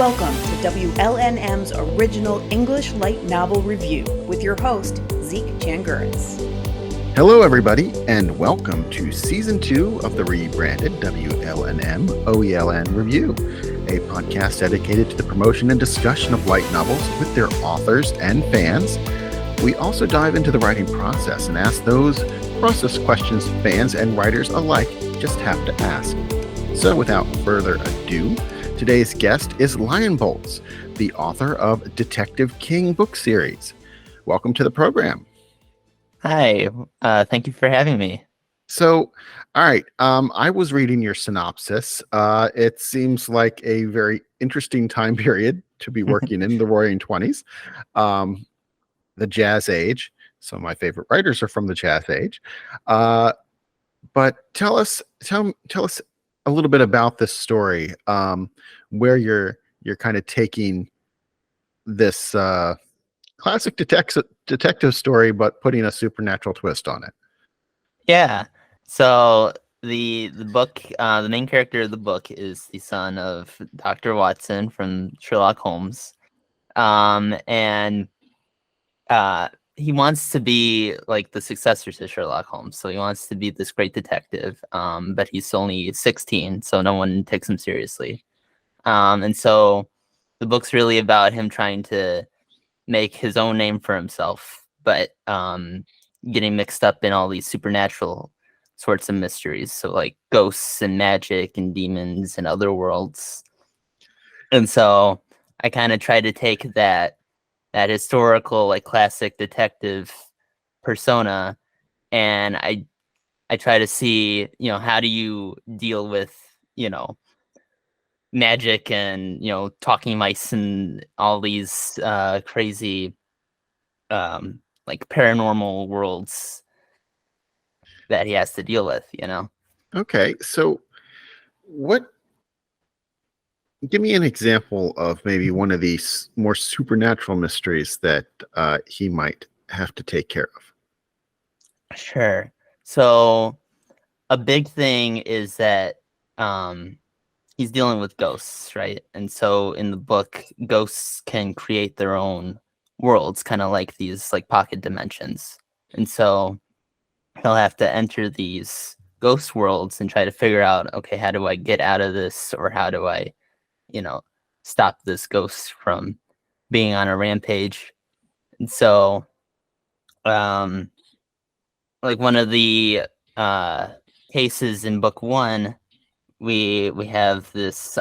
Welcome to WLNM's original English light novel review with your host, Zeke Changuritz. Hello, everybody, and welcome to Season 2 of the rebranded WLNM OELN Review, a podcast dedicated to the promotion and discussion of light novels with their authors and fans. We also dive into the writing process and ask those process questions fans and writers alike just have to ask. So without further ado, today's guest is LionBolt, the author of Detective King book series. Welcome to the program. Hi, thank you for having me. So, all right, I was reading your synopsis. It seems like a very interesting time period to be working in, the Roaring 20s, the Jazz Age. Some of my favorite writers are from the Jazz Age. But tell us a little bit about this story, where you're kind of taking this classic detective story, but putting a supernatural twist on it. Yeah. So the book, the main character of the book is the son of Dr. Watson from Sherlock Holmes, and he wants to be like the successor to Sherlock Holmes. So he wants to be this great detective, but he's only 16, so no one takes him seriously. And so the book's really about him trying to make his own name for himself, but getting mixed up in all these supernatural sorts of mysteries. So like ghosts and magic and demons and other worlds. And so I kind of try to take that historical, like classic detective persona, and I try to see, how do you deal with, magic and, talking mice and all these crazy like paranormal worlds that he has to deal with, Okay, so give me an example of maybe one of these more supernatural mysteries that he might have to take care of. Sure. So a big thing is that he's dealing with ghosts, right? And so in the book, ghosts can create their own worlds, kind of like these like pocket dimensions. And so he'll have to enter these ghost worlds and try to figure out, okay, how do I get out of this, or how do I, stop this ghost from being on a rampage? And so like one of the cases in book one, we have this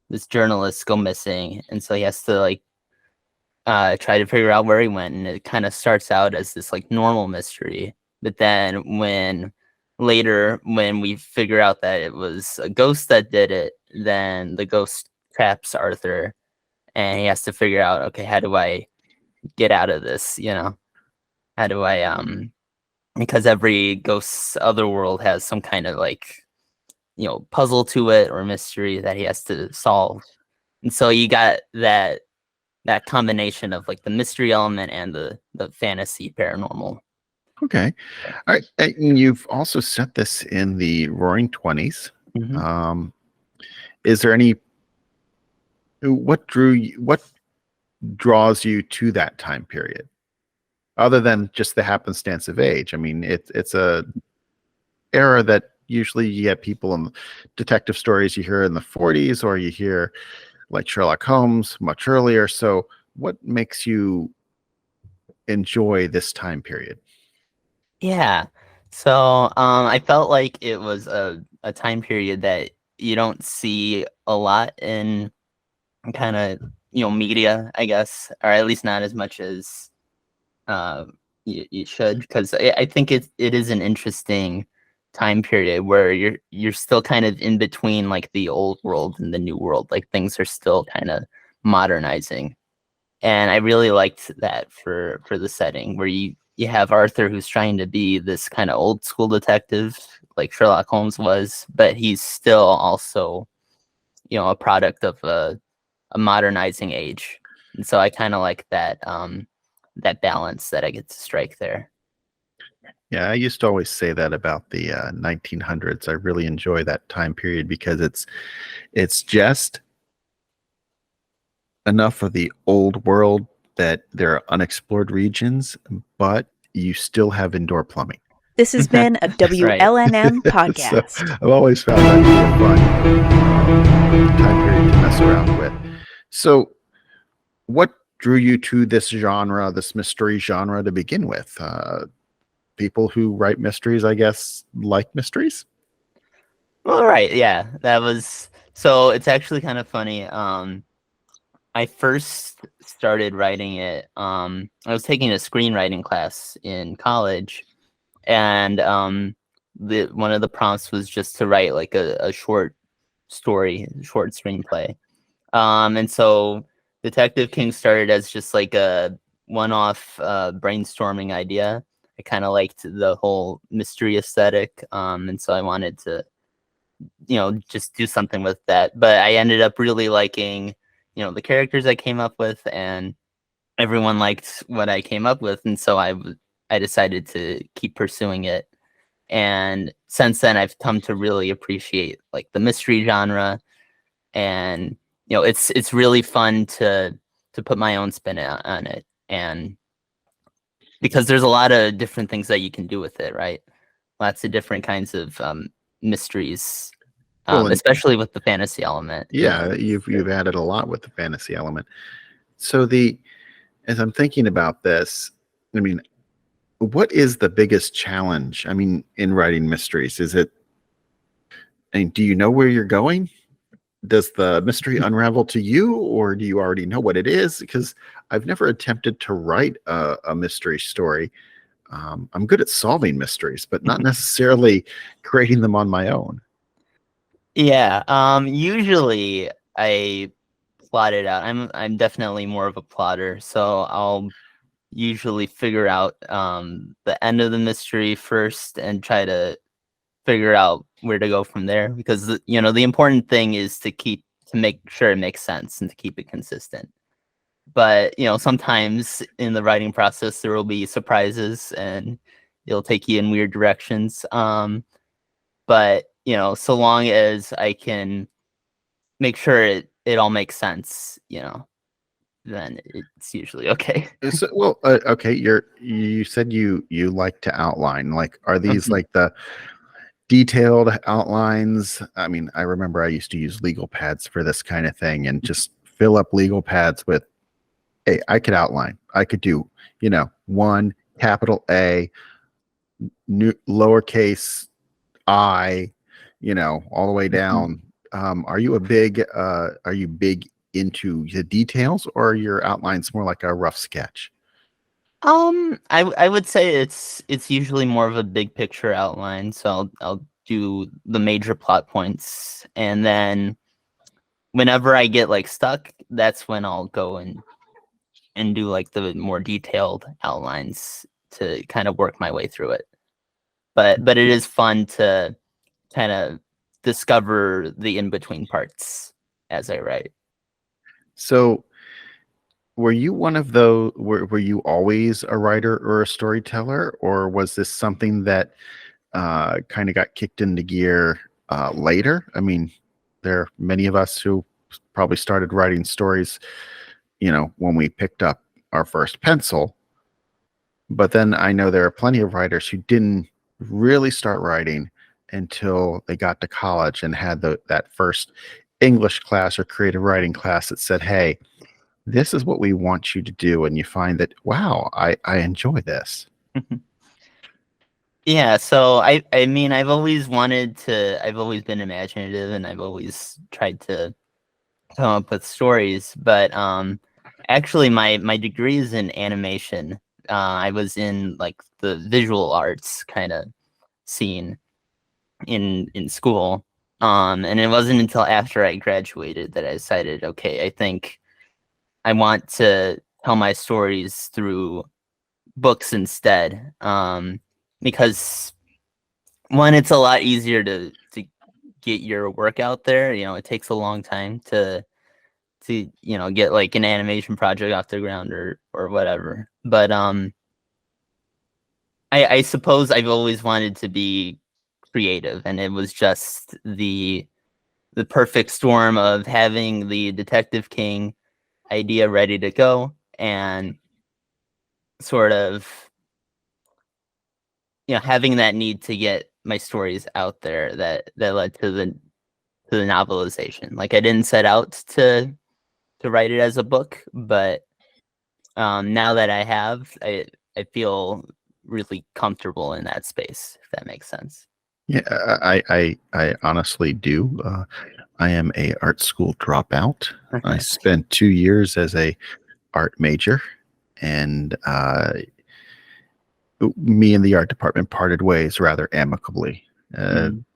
this journalist go missing, and so he has to like try to figure out where he went, and it kind of starts out as this like normal mystery, but then when we figure out that it was a ghost that did it, then the ghost traps Arthur, and he has to figure out, okay, how do I get out of this? How do I because every ghost's other world has some kind of like, puzzle to it or mystery that he has to solve. And so you got that combination of like the mystery element and the fantasy paranormal. Okay. All right. And you've also set this in the Roaring 20s. Mm-hmm. Is there what draws you to that time period, other than just the happenstance of age? I mean, it's a era that usually you get people in detective stories you hear in the 40s, or you hear like Sherlock Holmes much earlier. So what makes you enjoy this time period? Yeah. So I felt like it was a time period that you don't see a lot in kind of, media, I guess, or at least not as much as you should, because I think it is an interesting time period where you're still kind of in between like the old world and the new world. Like things are still kind of modernizing, and I really liked that for the setting where you have Arthur, who's trying to be this kind of old school detective like Sherlock Holmes was, but he's still also, a product of a modernizing age. And so I kind of like that that balance that I get to strike there. Yeah, I used to always say that about the 1900s. I really enjoy that time period because it's just enough of the old world that there are unexplored regions, but you still have indoor plumbing. This has been a WLNM So podcast. I've always found that to be a fun time period to mess around with. So what drew you to this genre, this mystery genre to begin with? People who write mysteries, I guess, like mysteries? All right, yeah, that was so. It's actually kind of funny. I first started writing it. I was taking a screenwriting class in college, and one of the prompts was just to write like a short story, short screenplay. And so Detective King started as just like a one-off brainstorming idea. I kind of liked the whole mystery aesthetic, and so I wanted to, just do something with that. But I ended up really liking, the characters I came up with, and everyone liked what I came up with, and so I decided to keep pursuing it. And since then, I've come to really appreciate like the mystery genre, and it's really fun to put my own spin on it, and because there's a lot of different things that you can do with it, right? Lots of different kinds of mysteries, Well, and especially with the fantasy element. yeah, you've added a lot with the fantasy element. So as I'm thinking about this, I mean, what is the biggest challenge? I mean, in writing mysteries, is it? I mean, do you know where you're going? Does the mystery unravel to you, or do you already know what it is? Because I've never attempted to write a mystery story. I'm good at solving mysteries, but not necessarily creating them on my own. Yeah. Usually I plot it out. I'm definitely more of a plotter, so I'll usually figure out the end of the mystery first and try to figure out where to go from there, because the important thing is to make sure it makes sense and to keep it consistent. But sometimes in the writing process there will be surprises and it'll take you in weird directions. But so long as I can make sure it all makes sense, then it's usually okay. So, well, okay. You said you like to outline. Like, are these like the detailed outlines? I mean, I remember I used to use legal pads for this kind of thing and just fill up legal pads with, hey, I could outline. I could do, one capital A, lowercase I, all the way down. Are you big into the details, or are your outlines more like a rough sketch? I would say it's usually more of a big picture outline, so I'll do the major plot points, and then whenever I get like stuck, that's when I'll go and do like the more detailed outlines to kind of work my way through it. But it is fun to kind of discover the in between parts as I write. So were you one of those, were you always a writer or a storyteller, or was this something that kind of got kicked into gear later? I mean, there are many of us who probably started writing stories, when we picked up our first pencil. But then I know there are plenty of writers who didn't really start writing until they got to college and had that first English class or creative writing class that said, hey, this is what we want you to do. And you find that, wow, I enjoy this. Yeah, so I mean I've always been imaginative, and I've always tried to come up with stories, but actually my degree is in animation. I was in like the visual arts kind of scene in school. And it wasn't until after I graduated that I decided, okay, I think I want to tell my stories through books instead. Because one, it's a lot easier to get your work out there. It takes a long time to get like an animation project off the ground or whatever. But I suppose I've always wanted to be creative, and it was just the perfect storm of having the Detective King idea ready to go, and sort of, having that need to get my stories out there that led to the novelization. Like, I didn't set out to write it as a book, but now that I have, I feel really comfortable in that space, if that makes sense. Yeah, I honestly do. I am a art school dropout. I spent 2 years as a art major, and me and the art department parted ways rather amicably.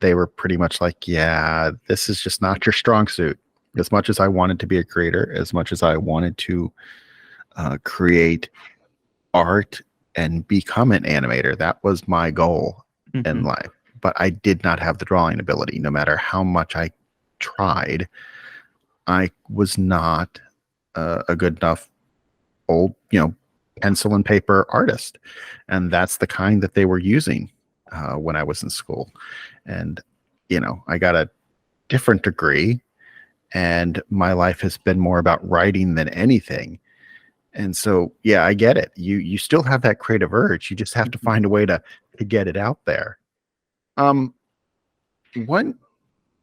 They were pretty much like, yeah, this is just not your strong suit. As much as I wanted to be a creator, as much as I wanted to create art and become an animator, that was my goal in life. But I did not have the drawing ability. No matter how much I tried, I was not a good enough old, pencil and paper artist. And that's the kind that they were using when I was in school. And, I got a different degree, and my life has been more about writing than anything. And so, yeah, I get it. You still have that creative urge. You just have to find a way to get it out there. What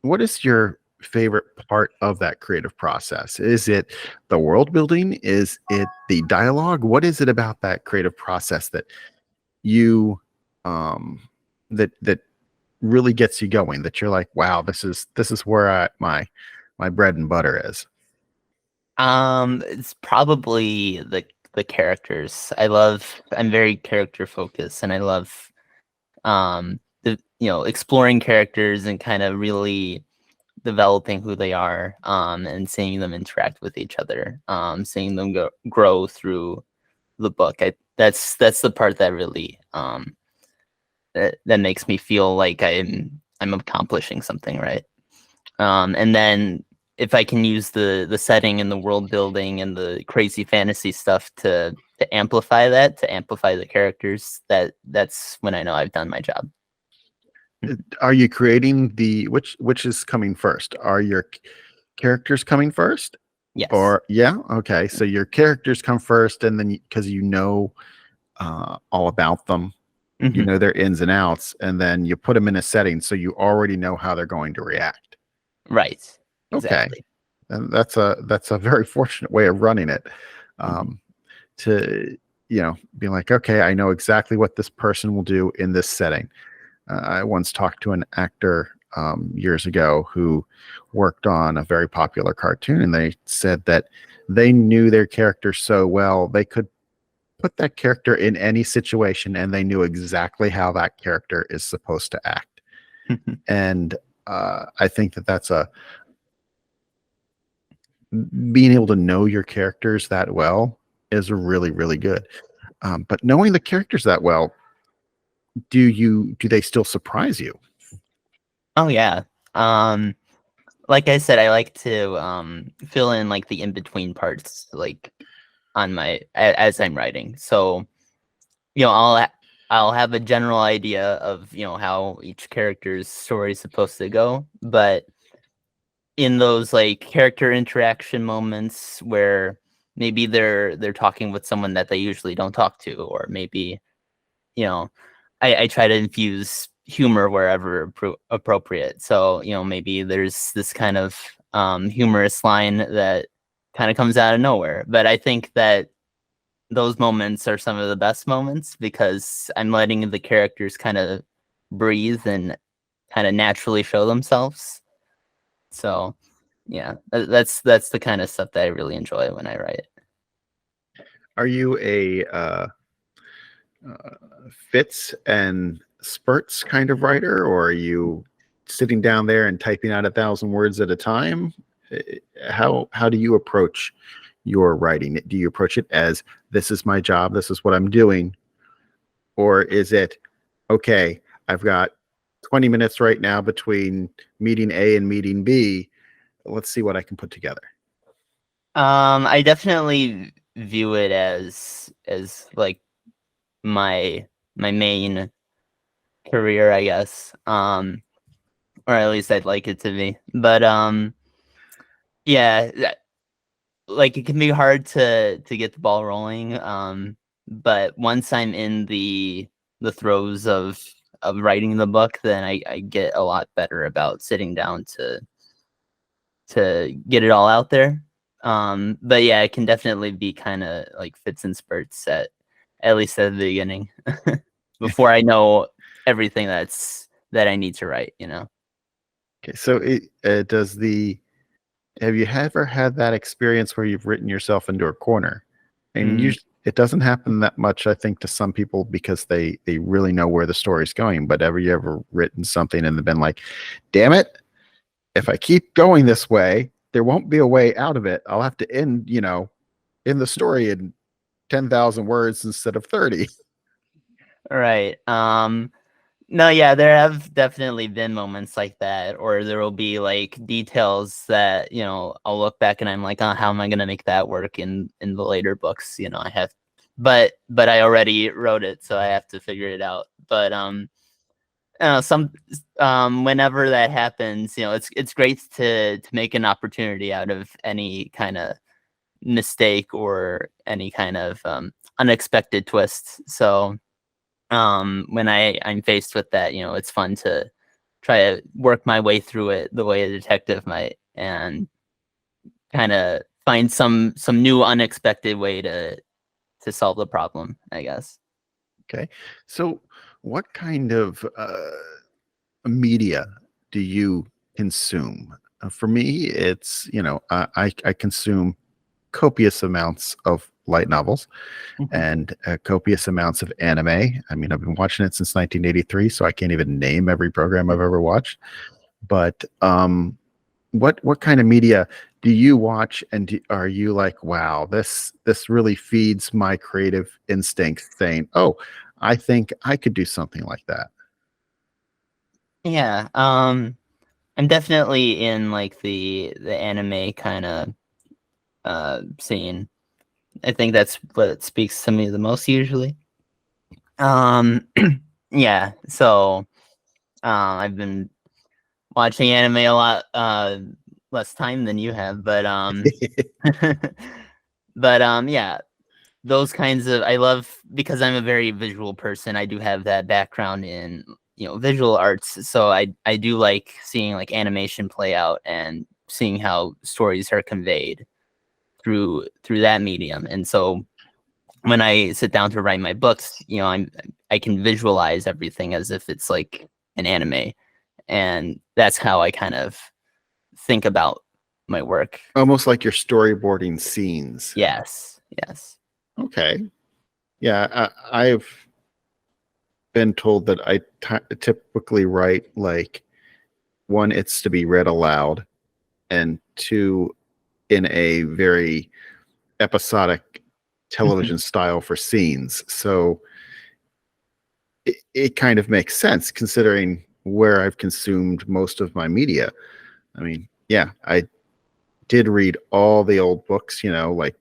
what is your favorite part of that creative process? Is it the world building? Is it the dialogue? What is it about that creative process that you that really gets you going, that you're like, wow, this is where my bread and butter is? It's probably the characters. I'm very character focused, and I love exploring characters and kind of really developing who they are, and seeing them interact with each other, seeing them grow through the book. That's the part that really that makes me feel like I'm accomplishing something, right? And then if I can use the setting and the world building and the crazy fantasy stuff to amplify that, to amplify the characters, that's when I know I've done my job. Are you creating which is coming first? Are your characters coming first? Yes. Or yeah, okay. So your characters come first, and then because all about them, you know their ins and outs, and then you put them in a setting so you already know how they're going to react. Right. Okay. Exactly. And that's a very fortunate way of running it. To be like, okay, I know exactly what this person will do in this setting. I once talked to an actor years ago who worked on a very popular cartoon, and they said that they knew their character so well they could put that character in any situation, and they knew exactly how that character is supposed to act. And I think that's being able to know your characters that well is really, really good. But knowing the characters that well, do they still surprise you? Oh yeah. Like I said, I like to fill in like the in between parts, like as I'm writing. So I'll have a general idea of how each character's story is supposed to go, but in those like character interaction moments where maybe they're talking with someone that they usually don't talk to, or maybe I try to infuse humor wherever appropriate. So maybe there's this kind of humorous line that kind of comes out of nowhere, but I think that those moments are some of the best moments because I'm letting the characters kind of breathe and kind of naturally show themselves. So yeah, that's the kind of stuff that I really enjoy when I write. Are you a fits and spurts kind of writer, or are you sitting down there and typing out 1,000 words at a time? How do you approach your writing? Do you approach it as, this is my job, this is what I'm doing? Or is it, okay, I've got 20 minutes right now between meeting A and meeting B. Let's see what I can put together. I definitely view it as like my main career, I guess. Or at least I'd like it to be. But yeah, like it can be hard to get the ball rolling. But once I'm in the throes of writing the book, then I get a lot better about sitting down to get it all out there. But yeah, it can definitely be kind of like fits and spurts at least at the beginning before I know everything that I need to write, you know. Okay, so have you ever had that experience where you've written yourself into a corner? And it doesn't happen that much, I think, to some people because they really know where the story's going. But have you ever written something and been like, damn it, if I keep going this way, there won't be a way out of it. I'll have to end, in the story in 10,000 words instead of 30. Right. No, yeah, there have definitely been moments like that, or there will be like details that, I'll look back and I'm like, oh, how am I gonna make that work in the later books? I have, but I already wrote it, so I have to figure it out. But whenever that happens, it's great to make an opportunity out of any kind of mistake or any kind of unexpected twist. So when I'm faced with that, it's fun to try to work my way through it the way a detective might, and kind of find some new unexpected way to solve the problem, I guess. Okay. So what kind of media do you consume? For me, it's, I consume copious amounts of light novels and copious amounts of anime. I mean, I've been watching it since 1983, so I can't even name every program I've ever watched. But what kind of media do you watch, and are you like, wow, this really feeds my creative instincts, saying, oh, I think I could do something like that? Yeah, I'm definitely in like the anime kind of scene. I think that's what speaks to me the most usually. Yeah, so I've been watching anime a lot less time than you have, but yeah, those kinds of, I love, because I'm a very visual person. I do have that background in visual arts, so I do like seeing like animation play out and seeing how stories are conveyed through that medium. And so when I sit down to write my books, I can visualize everything as if it's like an anime, and that's how I kind of think about my work. Almost like you're storyboarding scenes. Yes. Okay. Yeah, I've been told that I typically write like, one, it's to be read aloud, and two, in a very episodic television style for scenes. So it kind of makes sense considering where I've consumed most of my media. I mean, yeah, I did read all the old books, like,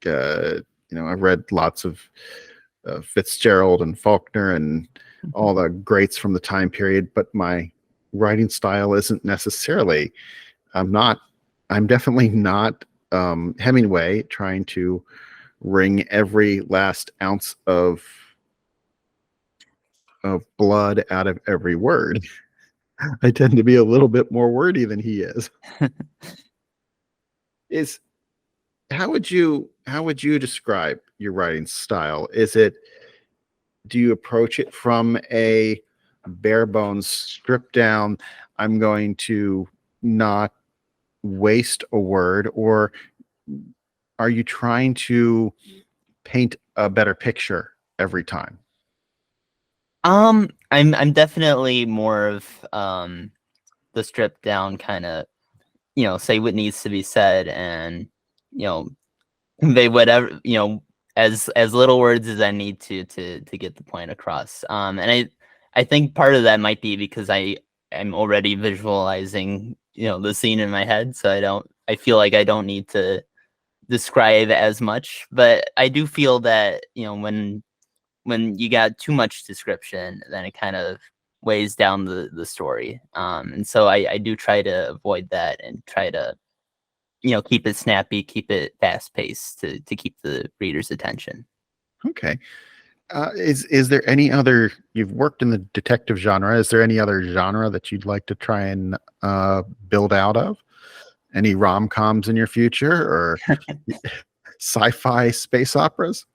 I've read lots of Fitzgerald and Faulkner and all the greats from the time period, but my writing style isn't necessarily, I'm definitely not Hemingway, trying to wring every last ounce of blood out of every word. I tend to be a little bit more wordy than he is. How would you describe your writing style? Do you approach it from a bare bones, stripped down, I'm going to not waste a word, or are you trying to paint a better picture every time? I'm definitely more of the stripped down kind of, say what needs to be said, and convey whatever, as little words as I need to get the point across. And I think part of that might be because I'm already visualizing the scene in my head, so I feel like I don't need to describe as much. But I do feel that when you got too much description, then it kind of weighs down the story. And so I do try to avoid that and try to keep it snappy, keep it fast paced to keep the reader's attention. Okay. Is there any other, you've worked in the detective genre, is there any other genre that you'd like to try and build out of? Any rom-coms in your future, or sci-fi space operas?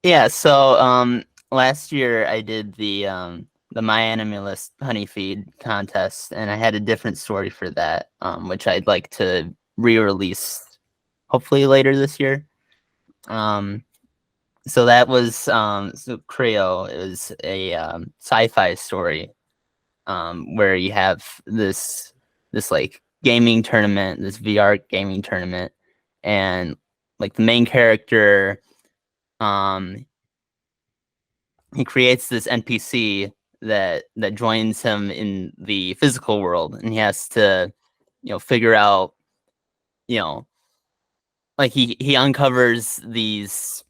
Yeah, so last year I did the My Anime List Honey Feed contest, and I had a different story for that, which I'd like to re-release hopefully later this year. So that was Creo. It was a sci-fi story where you have this like gaming tournament, this VR gaming tournament, and like the main character, he creates this NPC that joins him in the physical world, and he has to figure out, like he uncovers these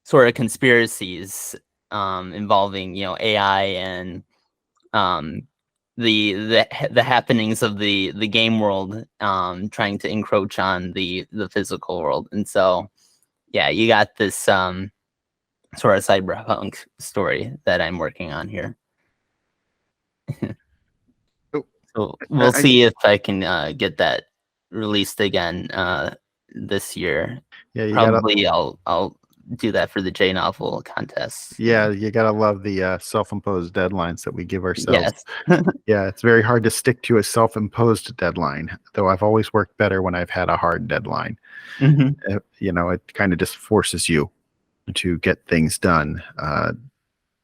sort of conspiracies involving AI and the happenings of the game world trying to encroach on the physical world. And so yeah, you got this sort of cyberpunk story that I'm working on here. So we'll see if I can get that released again this year. Yeah, Probably I'll do that for the J novel contest. Yeah, you gotta love the self-imposed deadlines that we give ourselves. Yes. Yeah, it's very hard to stick to a self-imposed deadline, though I've always worked better when I've had a hard deadline. Mm-hmm. It kind of just forces you to get things done,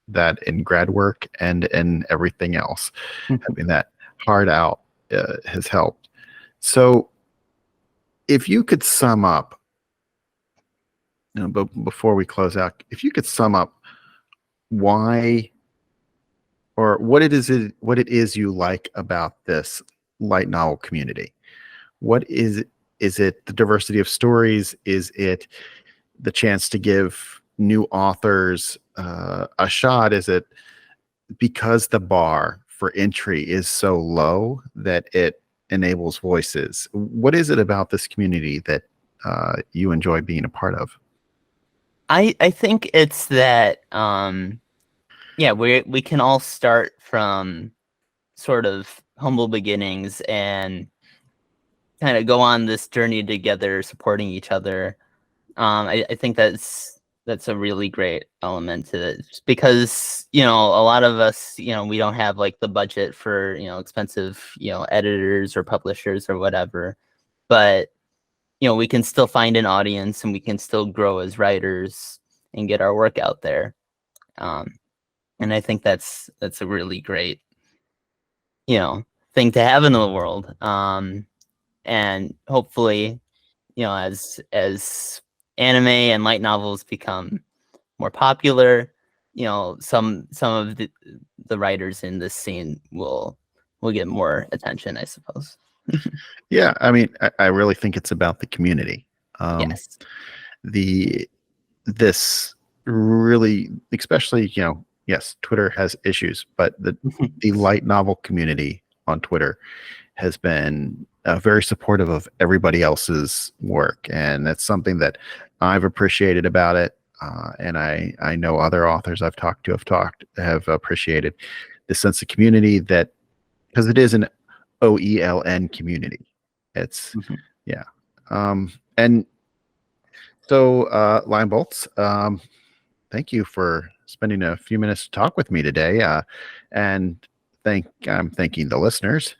that in grad work and in everything else. Mm-hmm. Having that hard out has helped. So if you could sum up, but before we close out, if you could sum up why, or what it is you like about this light novel community. What is it the diversity of stories? Is it the chance to give new authors a shot? Is it because the bar for entry is so low that it enables voices? What is it about this community that you enjoy being a part of? I think it's that we can all start from sort of humble beginnings and kind of go on this journey together, supporting each other. I think that's a really great element to it, just because a lot of us we don't have like the budget for expensive editors or publishers or whatever, but we can still find an audience and we can still grow as writers and get our work out there. And I think that's a really great, thing to have in the world. And hopefully, as anime and light novels become more popular, some of the writers in this scene will get more attention, I suppose. Yeah, I mean, I really think it's about the community. Yes. This really, especially, yes, Twitter has issues, but the light novel community on Twitter has been very supportive of everybody else's work, and that's something that I've appreciated about it. And I know other authors I've talked to have appreciated the sense of community, that because it is an OELN community. It's yeah. And so LionBolts, thank you for spending a few minutes to talk with me today. And I'm thanking the listeners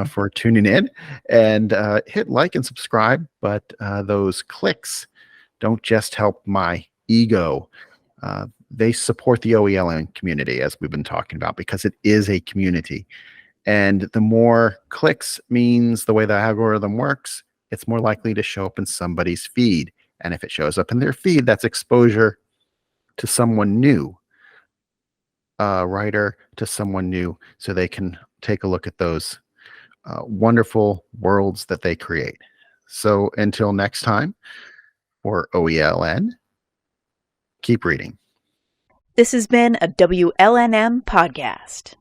for tuning in, and hit like and subscribe. But those clicks don't just help my ego. They support the OELN community, as we've been talking about, because it is a community. And the more clicks means the way the algorithm works, it's more likely to show up in somebody's feed. And if it shows up in their feed, that's exposure to someone new, a writer to someone new, so they can take a look at those wonderful worlds that they create. So until next time, for OELN, keep reading. This has been a WLNM podcast.